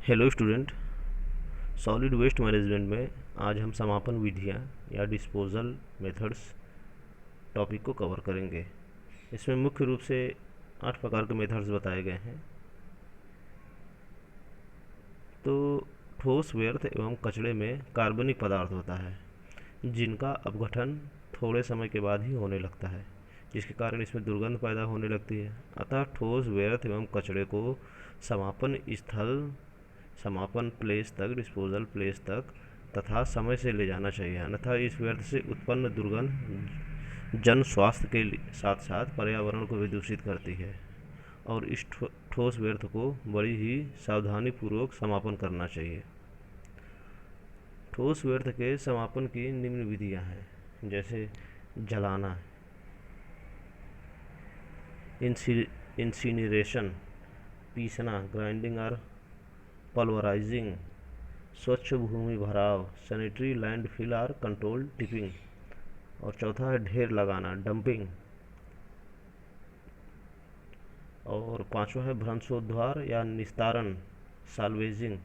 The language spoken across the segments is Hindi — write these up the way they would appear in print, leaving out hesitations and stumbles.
Hello student. Solid waste management में आज हम समापन विधियाँ या डिस्पोजल मेथड्स टॉपिक को कवर करेंगे। इसमें मुख्य रूप से 8 प्रकार के मेथड्स बताए गए हैं। तो ठोस व्यर्थ एवं कचरे में कार्बनिक पदार्थ होता है जिनका अपघटन थोड़े समय के बाद ही होने लगता है, जिसके कारण इसमें दुर्गंध पैदा होने लगती है। अतः ठोस व्यर्थ एवं कचरे को समापन स्थल, समापन प्लेस तक, डिस्पोजल प्लेस तक तथा समय से ले जाना चाहिए, अन्यथा इस व्यर्थ से उत्पन्न दुर्गंध जन स्वास्थ्य के साथ साथ पर्यावरण को भी दूषित करती है और इस ठोस व्यर्थ को बड़ी ही सावधानी पूर्वक समापन करना चाहिए। ठोस व्यर्थ के समापन की निम्न विधियां हैं, जैसे जलाना, इंसिनरेशन, पीसना, ग्राइंडिंग और पल्वराइजिंग, स्वच्छ भूमि भराव, सैनिटरी लैंडफिल और कंट्रोल टिपिंग, और चौथा है ढेर लगाना, डंपिंग, और पांचवा है भ्रंशोद्धार या निस्तारण, साल्वेजिंग,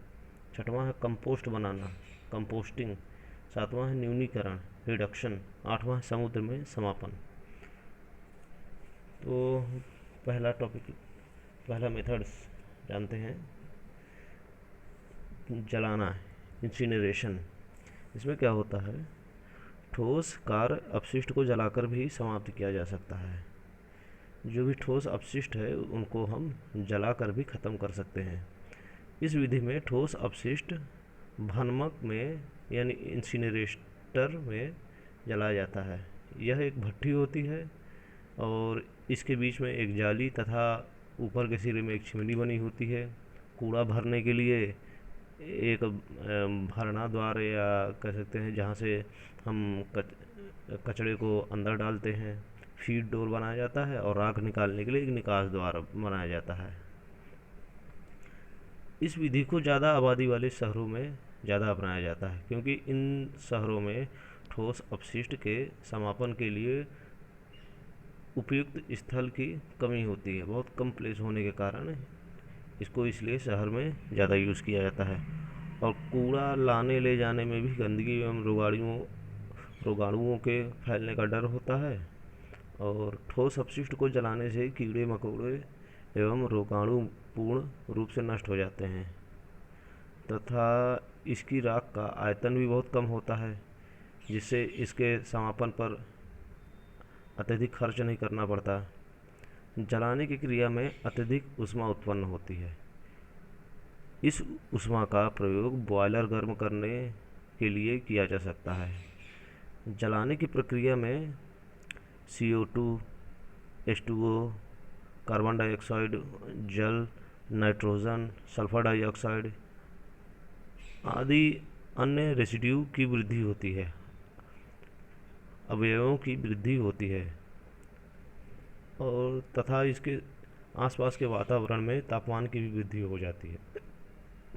छठवां है कंपोस्ट बनाना, कंपोस्टिंग, सातवां है न्यूनीकरण, रिडक्शन, आठवां है समुद्र में समापन। तो पहला मेथड्स जानते हैं। जलाना, इंसिनरेशन। इसमें क्या होता है, ठोस कार्य अपशिष्ट को जलाकर भी समाप्त किया जा सकता है। जो भी ठोस अपशिष्ट है उनको हम जलाकर भी ख़त्म कर सकते हैं। इस विधि में ठोस अपशिष्ट भनमक में यानी इंसिनरेटर में जलाया जाता है। यह एक भट्ठी होती है और इसके बीच में एक जाली तथा ऊपर के सिरे में एक चिमनी बनी होती है। कूड़ा भरने के लिए एक भरना द्वार या कह सकते हैं जहाँ से हम कचरे को अंदर डालते हैं, फीड डोर बनाया जाता है और राख निकालने के लिए एक निकास द्वार बनाया जाता है। इस विधि को ज़्यादा आबादी वाले शहरों में ज़्यादा अपनाया जाता है, क्योंकि इन शहरों में ठोस अपशिष्ट के समापन के लिए उपयुक्त स्थल की कमी होती है, बहुत कम प्लेस होने के कारण इसको इसलिए शहर में ज़्यादा यूज़ किया जाता है। और कूड़ा लाने ले जाने में भी गंदगी एवं रोगाणुओं के फैलने का डर होता है और ठोस अपशिष्ट को जलाने से कीड़े मकोड़े एवं रोगाणु पूर्ण रूप से नष्ट हो जाते हैं तथा इसकी राख का आयतन भी बहुत कम होता है, जिससे इसके समापन पर अत्यधिक खर्च नहीं करना पड़ता। जलाने की क्रिया में अत्यधिक ऊष्मा उत्पन्न होती है। इस ऊष्मा का प्रयोग बॉयलर गर्म करने के लिए किया जा सकता है। जलाने की प्रक्रिया में CO2, H2O, कार्बन डाइऑक्साइड, जल, नाइट्रोजन, सल्फर डाइऑक्साइड आदि अन्य रेसिड्यू की वृद्धि होती है, अवयवों की वृद्धि होती है और तथा इसके आसपास के वातावरण में तापमान की भी वृद्धि हो जाती है,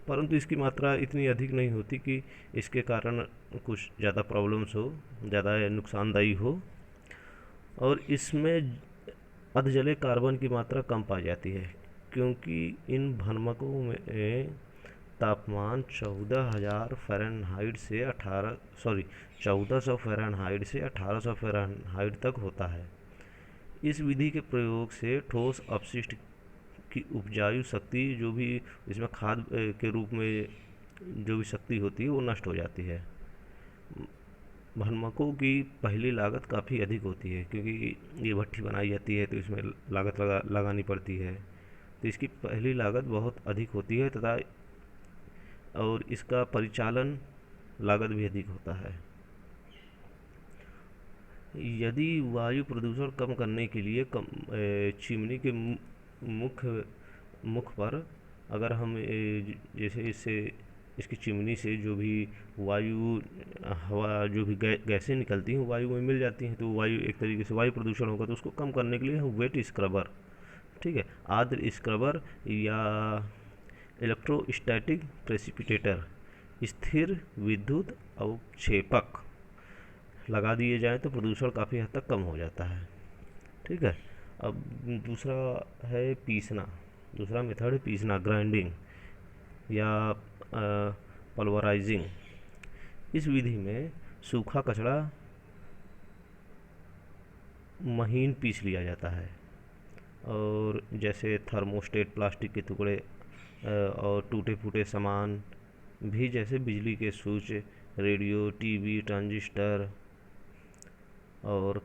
परंतु इसकी मात्रा इतनी अधिक नहीं होती कि इसके कारण कुछ ज़्यादा प्रॉब्लम्स हो, ज़्यादा नुकसानदायी हो। और इसमें अधजले कार्बन की मात्रा कम पाई जाती है, क्योंकि इन भनमकों में तापमान 1400 फ़ारेनहाइट से 1800 फ़ारेनहाइट तक होता है। इस विधि के प्रयोग से ठोस अपशिष्ट की उपजाऊ शक्ति, जो भी इसमें खाद के रूप में जो भी शक्ति होती है वो नष्ट हो जाती है। भनमकों की पहली लागत काफ़ी अधिक होती है, क्योंकि ये भट्ठी बनाई जाती है तो इसमें लागत लगानी पड़ती है, तो इसकी पहली लागत बहुत अधिक होती है तथा और इसका परिचालन लागत भी अधिक होता है। यदि वायु प्रदूषण कम करने के लिए चिमनी के मुख पर अगर हम जैसे इसकी चिमनी से जो भी वायु हवा जो भी गैसें निकलती हैं वायु में मिल जाती हैं, तो वायु एक तरीके से वायु प्रदूषण होगा, तो उसको कम करने के लिए हम वेट स्क्रबर, ठीक है, आर्द्र स्क्रबर या इलेक्ट्रोस्टैटिक प्रेसिपिटेटर, स्थिर विद्युत अवक्षेपक लगा दिए जाए तो प्रदूषण काफ़ी हद तक कम हो जाता है। ठीक है। अब दूसरा है पीसना, दूसरा मेथड है पीसना, ग्राइंडिंग। या पल्वराइजिंग। इस विधि में सूखा कचरा महीन पीस लिया जाता है, और जैसे थर्मोस्टेट, प्लास्टिक के टुकड़े और टूटे फूटे सामान भी, जैसे बिजली के स्विच, रेडियो, टीवी, ट्रांजिस्टर और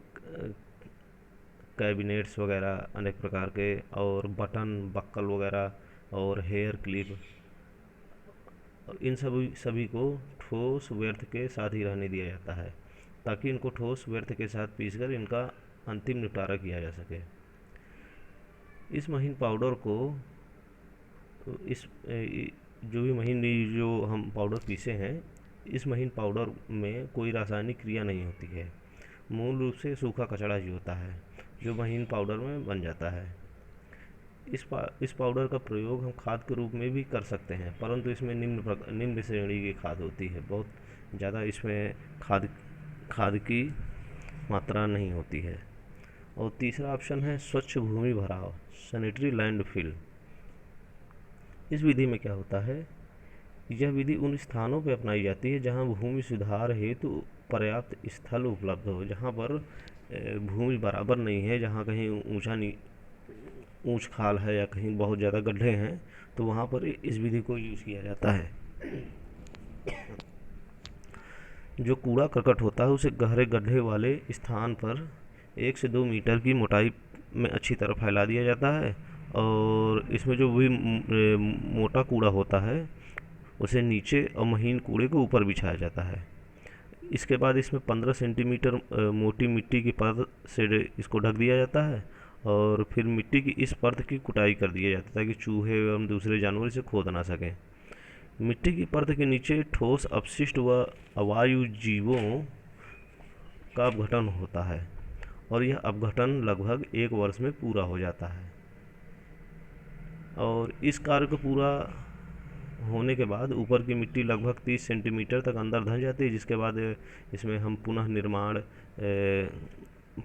कैबिनेट्स वगैरह अनेक प्रकार के, और बटन, बक्कल वगैरह और हेयर क्लिप, इन सभी को ठोस व्यर्थ के साथ ही रहने दिया जाता है, ताकि इनको ठोस व्यर्थ के साथ पीसकर इनका अंतिम निपटारा किया जा सके। इस महीन पाउडर को इस जो भी महीन जो हम पाउडर पीसे हैं, इस महीन पाउडर में कोई रासायनिक क्रिया नहीं होती है। मूल रूप से सूखा कचरा ही होता है जो महीन पाउडर में बन जाता है। इस पाउडर का प्रयोग हम खाद के रूप में भी कर सकते हैं, परंतु इसमें निम्न श्रेणी की खाद होती है। बहुत ज़्यादा इसमें खाद की मात्रा नहीं होती है। और तीसरा ऑप्शन है स्वच्छ भूमि भराव, सैनिटरी लैंडफिल। इस विधि में क्या होता है, यह विधि उन स्थानों पर अपनाई जाती है जहां भूमि सुधार हेतु पर्याप्त स्थल उपलब्ध हो, जहां पर भूमि बराबर नहीं है, जहां कहीं ऊंच खाल है या कहीं बहुत ज़्यादा गड्ढे हैं, तो वहाँ पर इस विधि को यूज़ किया जाता है। जो कूड़ा करकट होता है उसे गहरे गड्ढे वाले स्थान पर 1 से 2 मीटर की मोटाई में अच्छी तरह फैला दिया जाता है, और इसमें जो भी मोटा कूड़ा होता है उसे नीचे और महीन कूड़े को ऊपर बिछाया जाता है। इसके बाद इसमें 15 सेंटीमीटर मोटी मिट्टी की परत से इसको ढक दिया जाता है, और फिर मिट्टी की इस परत की कुटाई कर दिया जाता है ताकि चूहे एवं दूसरे जानवर इसे खोद ना सकें। मिट्टी की परत के नीचे ठोस अपशिष्ट व अवायु जीवों का अपघटन होता है, और यह अपघटन लगभग 1 वर्ष में पूरा हो जाता है। और इस कार्य को पूरा होने के बाद ऊपर की मिट्टी लगभग 30 सेंटीमीटर तक अंदर धंस जाती है, जिसके बाद इसमें हम पुनः निर्माण,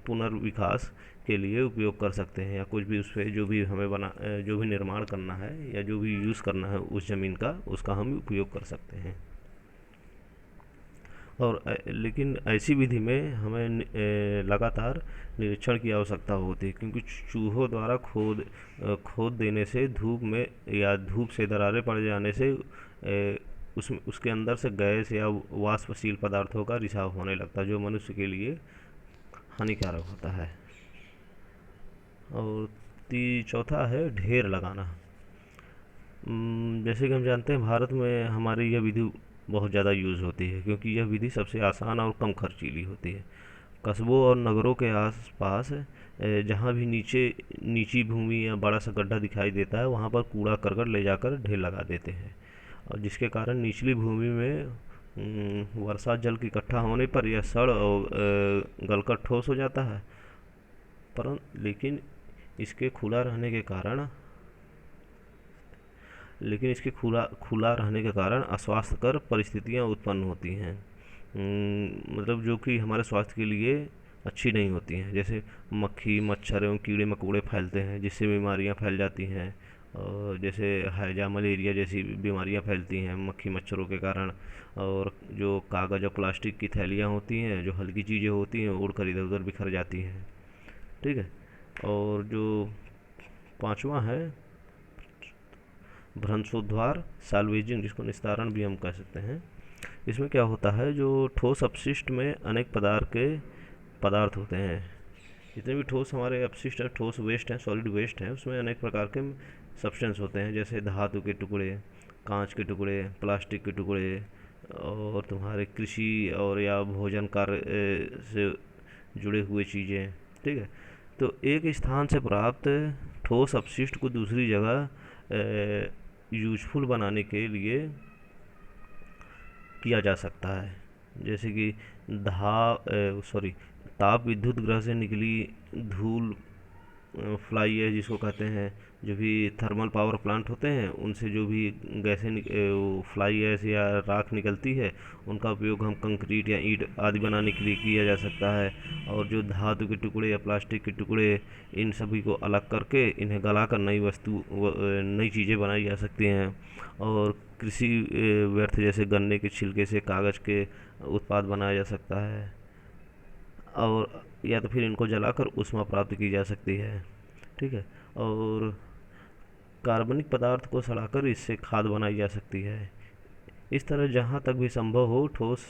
पुनर्विकास के लिए उपयोग कर सकते हैं, या कुछ भी उस पर जो भी हमें जो भी निर्माण करना है या जो भी यूज़ करना है उस ज़मीन का, उसका हम उपयोग कर सकते हैं। और लेकिन ऐसी विधि में हमें लगातार निरीक्षण की आवश्यकता होती है, क्योंकि चूहों द्वारा खोद देने से धूप में या धूप से दरारें पड़ जाने से उसके अंदर से गैस या वाष्पशील पदार्थों का रिसाव होने लगता है, जो मनुष्य के लिए हानिकारक होता है। और चौथा है ढेर लगाना। जैसे कि हम जानते हैं भारत में हमारी यह विधि बहुत ज़्यादा यूज़ होती है, क्योंकि यह विधि सबसे आसान और कम खर्चीली होती है। कस्बों और नगरों के आसपास जहाँ भी नीची भूमि या बड़ा सा गड्ढा दिखाई देता है, वहाँ पर कूड़ा करकट ले जाकर ढेर लगा देते हैं, और जिसके कारण निचली भूमि में वर्षा जल की इकट्ठा होने पर यह सड़ और गलकर ठोस हो जाता है। लेकिन इसके खुला रहने के कारण अस्वास्थ्यकर परिस्थितियां उत्पन्न होती हैं, मतलब जो कि हमारे स्वास्थ्य के लिए अच्छी नहीं होती हैं। जैसे मक्खी, मच्छर एवं कीड़े मकोड़े फैलते हैं, जिससे बीमारियां फैल जाती हैं, और जैसे हैजा, मलेरिया जैसी बीमारियां फैलती हैं मक्खी मच्छरों के कारण। और जो कागज़ और प्लास्टिक की थैलियाँ होती हैं, जो हल्की चीज़ें होती हैं, उड़कर इधर उधर बिखर जाती हैं। ठीक है। और जो 5वां है भ्रंशोद्धार, साल्वेजिंग, जिसको निस्तारण भी हम कह सकते हैं। इसमें क्या होता है, जो ठोस अपशिष्ट में अनेक पदार्थ होते हैं। जितने भी ठोस हमारे अपशिष्ट हैं, ठोस वेस्ट हैं, सॉलिड वेस्ट हैं, उसमें अनेक प्रकार के सब्सटेंस होते हैं, जैसे धातु के टुकड़े, कांच के टुकड़े, प्लास्टिक के टुकड़े, और तुम्हारे कृषि और या भोजन कार्य से जुड़े हुए चीज़ें। ठीक है। तो एक स्थान से प्राप्त ठोस अपशिष्ट को दूसरी जगह यूजफुल बनाने के लिए किया जा सकता है। जैसे कि ताप विद्युत ग्रह से निकली धूल, फ्लाई है जिसको कहते हैं, जो भी थर्मल पावर प्लांट होते हैं, उनसे जो भी गैसें फ्लाई ऐश या राख निकलती है, उनका उपयोग हम कंक्रीट या ईंट आदि बनाने के लिए किया जा सकता है। और जो धातु के टुकड़े या प्लास्टिक के टुकड़े, इन सभी को अलग करके इन्हें गलाकर नई चीज़ें बनाई जा सकती हैं। और कृषि व्यर्थ जैसे गन्ने के छिलके से कागज़ के उत्पाद बनाया जा सकता है, और या तो फिर इनको जलाकर ऊष्मा प्राप्त की जा सकती है। ठीक है। और कार्बनिक पदार्थ को सड़ाकर इससे खाद बनाई जा सकती है। इस तरह जहाँ तक भी संभव हो, ठोस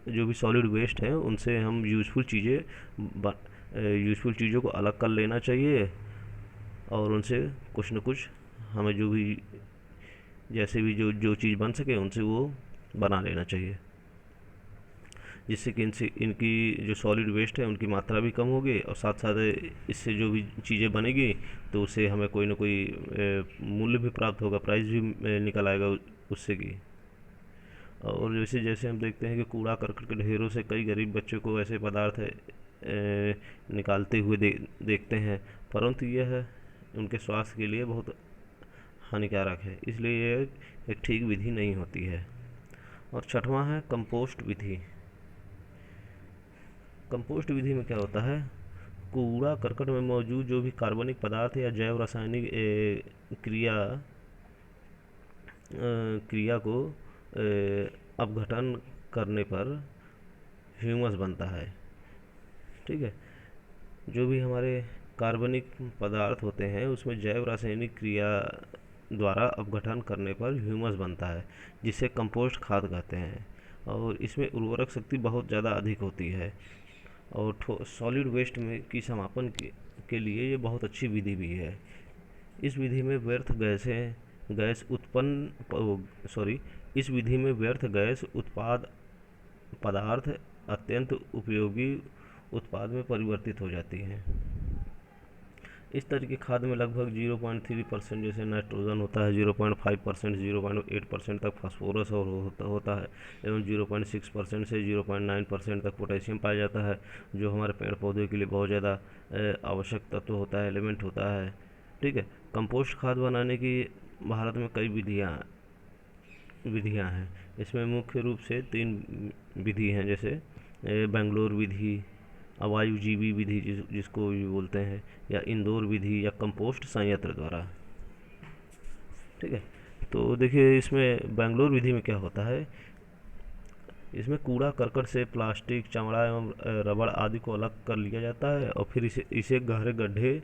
जो भी सॉलिड वेस्ट है उनसे हम यूज़फुल चीज़ों को अलग कर लेना चाहिए, और उनसे कुछ न कुछ हमें जो भी जैसे भी जो जो चीज़ बन सके उनसे वो बना लेना चाहिए, जिससे कि इनसे इनकी जो सॉलिड वेस्ट है उनकी मात्रा भी कम होगी, और साथ साथ इससे जो भी चीज़ें बनेगी तो उससे हमें कोई ना कोई मूल्य भी प्राप्त होगा, प्राइस भी निकल आएगा उससे की। और जैसे जैसे हम देखते हैं कि कूड़ा करकट के ढेरों से कई गरीब बच्चों को ऐसे पदार्थ निकालते हुए देखते हैं, परंतु यह उनके स्वास्थ्य के लिए बहुत हानिकारक है, इसलिए यह एक ठीक विधि नहीं होती है। और छठवां है कंपोस्ट विधि। कंपोस्ट विधि में क्या होता है, कूड़ा करकट में मौजूद जो भी कार्बनिक पदार्थ या जैव रासायनिक क्रिया को अपघटन करने पर ह्यूमस बनता है। ठीक है। जो भी हमारे कार्बनिक पदार्थ होते हैं उसमें जैव रासायनिक क्रिया द्वारा अपघटन करने पर ह्यूमस बनता है, जिसे कंपोस्ट खाद कहते हैं, और इसमें उर्वरक शक्ति बहुत ज़्यादा अधिक होती है, और सॉलिड वेस्ट में की समापन के लिए ये बहुत अच्छी विधि भी है। इस विधि में व्यर्थ गैस इस विधि में व्यर्थ गैस पदार्थ अत्यंत उपयोगी उत्पाद में परिवर्तित हो जाती हैं। इस तरह की खाद में लगभग 0.3% जैसे नाइट्रोजन होता है, 0.5% 0.8% तक फास्फोरस और होता है, एवं 0.6% से 0.9% तक पोटेशियम पाया जाता है, जो हमारे पेड़ पौधे के लिए बहुत ज़्यादा आवश्यक तत्व होता है, एलिमेंट होता है। ठीक है। कंपोस्ट खाद बनाने की भारत में कई विधियाँ हैं। इसमें मुख्य रूप से 3 विधि हैं, जैसे बेंगलोर विधि, अवायुजीवी विधि जिसको भी बोलते हैं, या इंदौर विधि, या कंपोस्ट संयंत्र द्वारा। ठीक है। तो देखिए इसमें बेंगलोर विधि में क्या होता है, इसमें कूड़ा करकट से प्लास्टिक, चमड़ा एवं रबड़ आदि को अलग कर लिया जाता है, और फिर इसे गहरे गड्ढे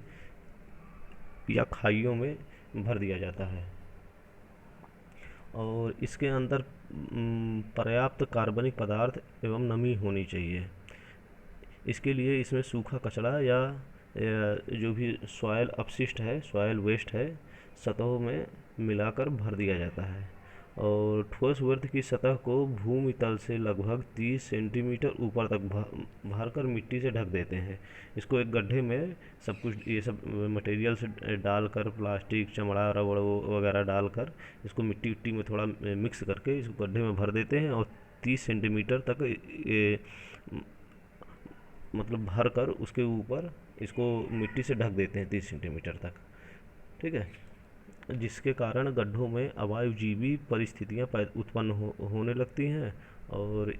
या खाइयों में भर दिया जाता है, और इसके अंदर पर्याप्त कार्बनिक पदार्थ एवं नमी होनी चाहिए। इसके लिए इसमें सूखा कचरा या जो भी सॉयल अपशिष्ट है, सॉयल वेस्ट है, सतहों में मिलाकर भर दिया जाता है, और ठोस वर्त की सतह को भूमि तल से लगभग 30 सेंटीमीटर ऊपर तक भरकर मिट्टी से ढक देते हैं। इसको एक गड्ढे में सब कुछ ये सब मटेरियल से डालकर, प्लास्टिक, चमड़ा, रबड़ वगैरह डालकर इसको मिट्टी में थोड़ा मिक्स करके इसको गड्ढे में भर देते हैं, और 30 सेंटीमीटर तक मतलब भर कर उसके ऊपर इसको मिट्टी से ढक देते हैं 30 सेंटीमीटर तक। ठीक है। जिसके कारण गड्ढों में अवायुजीवी परिस्थितियाँ उत्पन्न होने लगती हैं, और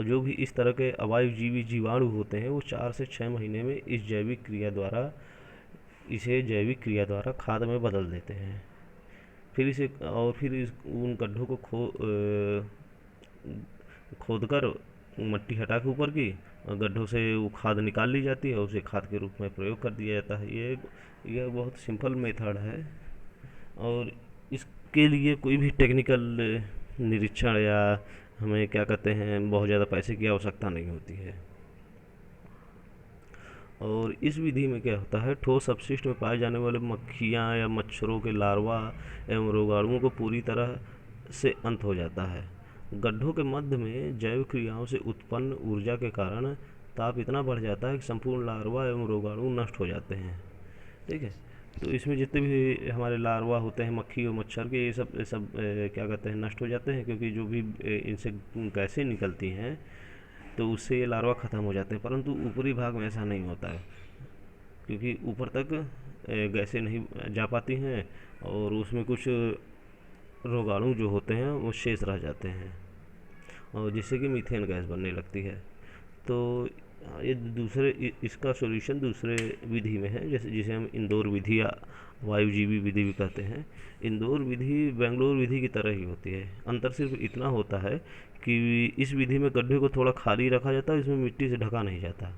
जो भी इस तरह के अवायुजीवी जीवाणु होते हैं वो 4 से 6 महीने में इसे जैविक क्रिया द्वारा खाद में बदल देते हैं। फिर उन गड्ढों को खोदकर मट्टी हटा के ऊपर की गड्ढों से वो खाद निकाल ली जाती है, और उसे खाद के रूप में प्रयोग कर दिया जाता है। यह बहुत सिंपल मेथड है, और इसके लिए कोई भी टेक्निकल निरीक्षण या हमें क्या कहते हैं बहुत ज़्यादा पैसे की आवश्यकता नहीं होती है। और इस विधि में क्या होता है, ठोस अपशिष्ट में पाए जाने वाले मक्खियाँ या मच्छरों के लार्वा एवं रोगाणुओं को पूरी तरह से अंत हो जाता है। गड्ढों के मध्य में जैव क्रियाओं से उत्पन्न ऊर्जा के कारण ताप इतना बढ़ जाता है कि संपूर्ण लार्वा एवं रोगाणु नष्ट हो जाते हैं। ठीक है। तो इसमें जितने भी हमारे लार्वा होते हैं, मक्खी और मच्छर के, ये सब क्या कहते हैं नष्ट हो जाते हैं, क्योंकि जो भी इनसे गैसें निकलती हैं तो उससे ये लार्वा ख़त्म हो जाते हैं। परंतु ऊपरी भाग में ऐसा नहीं होता है, क्योंकि ऊपर तक गैसें नहीं जा पाती हैं, और उसमें कुछ रोगाणु जो होते हैं वो शेष रह जाते हैं, और जिससे कि मीथेन गैस बनने लगती है। तो ये दूसरे इसका सॉल्यूशन दूसरे विधि में है, जैसे जिसे हम इंदौर विधि या वायुजीवी विधि भी कहते हैं। इंदौर विधि बेंगलोर विधि की तरह ही होती है। अंतर सिर्फ इतना होता है कि इस विधि में गड्ढे को थोड़ा खाली रखा जाता है, इसमें मिट्टी से ढका नहीं जाता।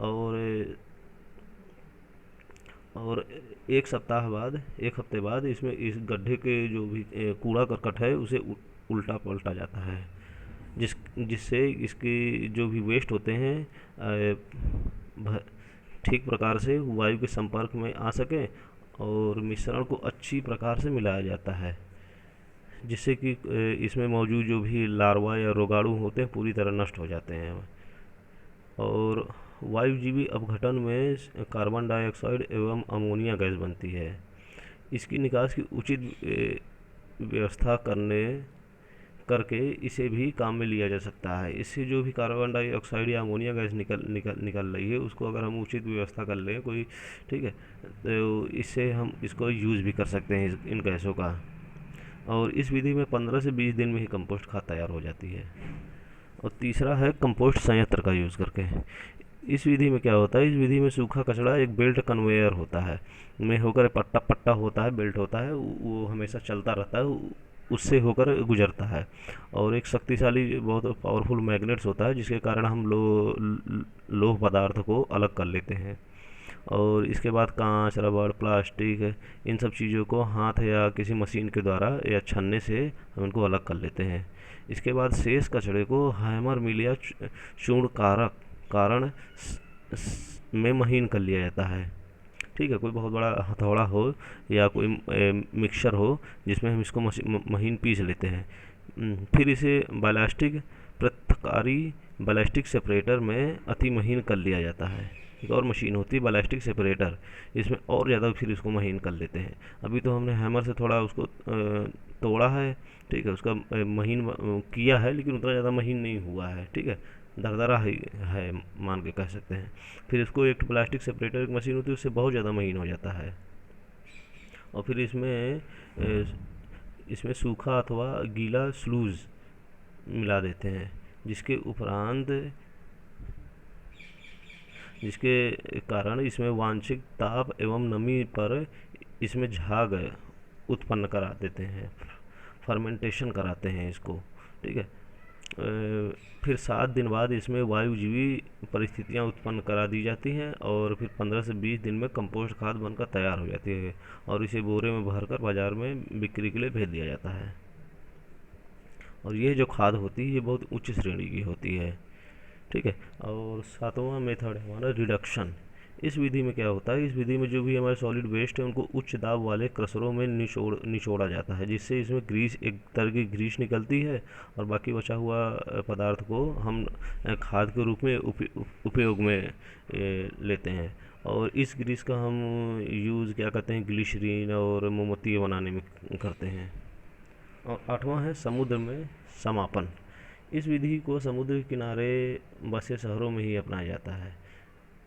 और और एक हफ्ते बाद इसमें इस गड्ढे के जो भी कूड़ा करकट है उसे उल्टा पलटा जाता है, जिससे इसके जो भी वेस्ट होते हैं ठीक प्रकार से वायु के संपर्क में आ सके और मिश्रण को अच्छी प्रकार से मिलाया जाता है, जिससे कि इसमें मौजूद जो भी लार्वा या रोगाणु होते हैं पूरी तरह नष्ट हो जाते हैं। और वायुजीवी अपघटन में कार्बन डाइऑक्साइड एवं अमोनिया गैस बनती है। इसकी निकास की उचित व्यवस्था करके इसे भी काम में लिया जा सकता है। इससे जो भी कार्बन डाइऑक्साइड या अमोनिया गैस निकल रही है उसको अगर हम उचित व्यवस्था कर लें कोई, ठीक है, तो इससे हम इसको यूज़ भी कर सकते हैं इन गैसों का। और इस विधि में 15 से 20 दिन में ही कंपोस्ट खाद तैयार हो जाती है। और तीसरा है कंपोस्ट संयंत्र का यूज़ करके। इस विधि में क्या होता है, इस विधि में सूखा कचरा एक बेल्ट कन्वेयर होता है में होकर पट्टा पट्टा होता है, बेल्ट होता है, वो हमेशा चलता रहता है, उससे होकर गुजरता है। और एक शक्तिशाली बहुत पावरफुल मैग्नेट्स होता है जिसके कारण हम लोह पदार्थ को अलग कर लेते हैं। और इसके बाद कांच, रबड़, प्लास्टिक, इन सब चीज़ों को हाथ या किसी मशीन के द्वारा या छन्ने से हम इनको अलग कर लेते हैं। इसके बाद शेष कचरे को हैमर मिल या चूर्ण कारण में महीन कर लिया जाता है। ठीक है, कोई बहुत बड़ा हथौड़ा हो या कोई मिक्सचर हो जिसमें हम इसको महीन पीस लेते हैं। फिर इसे बैलास्टिक सेपरेटर में अति महीन कर लिया जाता है। एक और मशीन होती है बैलास्टिक सेपरेटर, इसमें और ज़्यादा फिर इसको महीन कर लेते हैं। अभी तो हमने हैमर से थोड़ा उसको तोड़ा है, ठीक है, उसका महीन किया है, लेकिन उतना ज़्यादा महीन नहीं हुआ है, ठीक है, दरदरा है मान के कह सकते हैं। फिर इसको एक प्लास्टिक सेपरेटर एक मशीन होती है, उससे बहुत ज़्यादा महीन हो जाता है। और फिर इसमें सूखा अथवा गीला स्लूज मिला देते हैं, जिसके कारण इसमें वांछित ताप एवं नमी पर इसमें झाग उत्पन्न करा देते हैं, फर्मेंटेशन कराते हैं इसको, ठीक है। फिर 7 दिन बाद इसमें वायुजीवी परिस्थितियाँ उत्पन्न करा दी जाती हैं और फिर 15 से 20 दिन में कंपोस्ट खाद बनकर तैयार हो जाती है और इसे बोरे में भरकर बाज़ार में बिक्री के लिए भेज दिया जाता है। और ये जो खाद होती है ये बहुत उच्च श्रेणी की होती है, ठीक है। और 7वां मेथड है हमारा रिडक्शन। इस विधि में क्या होता है, इस विधि में जो भी हमारे सॉलिड वेस्ट है उनको उच्च दाब वाले क्रशरों में निचोड़ा जाता है, जिससे इसमें ग्रीस, एक तरह की ग्रीस निकलती है और बाकी बचा हुआ पदार्थ को हम खाद के रूप में उपयोग में लेते हैं। और इस ग्रीस का हम यूज़ क्या करते हैं, ग्लिसरीन और मोमबत्ती बनाने में करते हैं। और 8वां है समुद्र में समापन। इस विधि को समुद्र के किनारे बसे शहरों में ही अपनाया जाता है,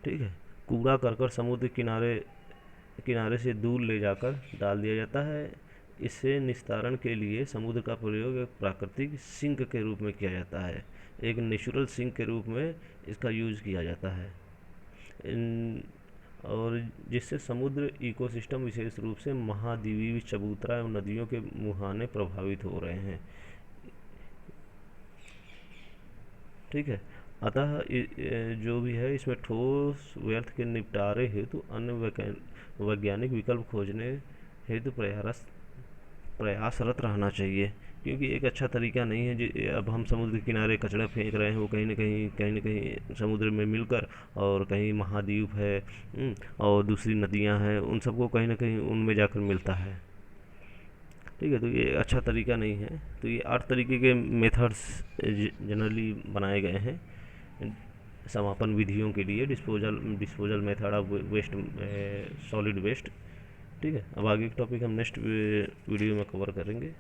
ठीक है। कूड़ा करकट समुद्र किनारे से दूर ले जाकर डाल दिया जाता है। इससे निस्तारण के लिए समुद्र का प्रयोग एक प्राकृतिक सिंक के रूप में किया जाता है, एक नेचुरल सिंक के रूप में इसका यूज़ किया जाता है। और जिससे समुद्र इकोसिस्टम विशेष रूप से महाद्वीपीय चबूतरा एवं नदियों के मुहाने प्रभावित हो रहे हैं, ठीक है। अतः जो भी है इसमें ठोस व्यर्थ के निपटारे हेतु अन्य वैज्ञानिक विकल्प खोजने हेतु प्रयासरत रहना चाहिए, क्योंकि एक अच्छा तरीका नहीं है अब हम समुद्र के किनारे कचरा फेंक रहे हैं, वो कहीं ना कहीं समुद्र में मिलकर, और कहीं महाद्वीप है और दूसरी नदियां हैं, उन सबको कहीं ना कहीं उनमें जाकर मिलता है, ठीक है। तो ये अच्छा तरीका नहीं है। तो ये 8 तरीके के मेथड्स जनरली बनाए गए हैं समापन विधियों के लिए, disposal method of waste, solid waste, ठीक है। अब आगे के टॉपिक हम नेक्स्ट वीडियो में कवर करेंगे।